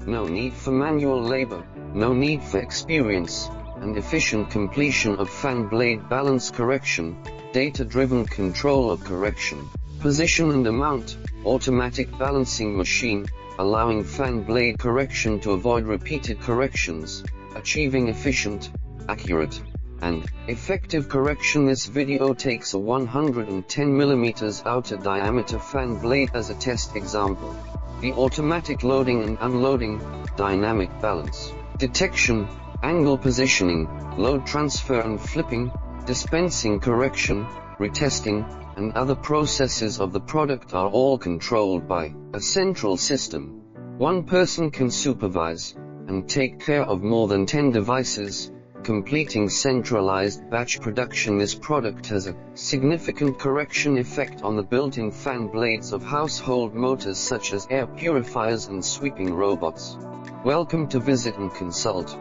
no need for manual labor, no need for experience, and efficient completion of fan blade balance correction, data-driven control of correction, position and amount, automatic balancing machine, allowing fan blade correction to avoid repeated corrections, achieving efficient, accurate, and effective correction. This video takes a 110 mm outer diameter fan blade as a test example. The automatic loading and unloading, dynamic balance, detection, angle positioning, load transfer and flipping, dispensing correction, retesting, and other processes of the product are all controlled by a central system. One person can supervise and take care of more than 10 devices, completing centralized batch production. This product has a significant correction effect on the built-in fan blades of household motors such as air purifiers and sweeping robots. Welcome to visit and consult.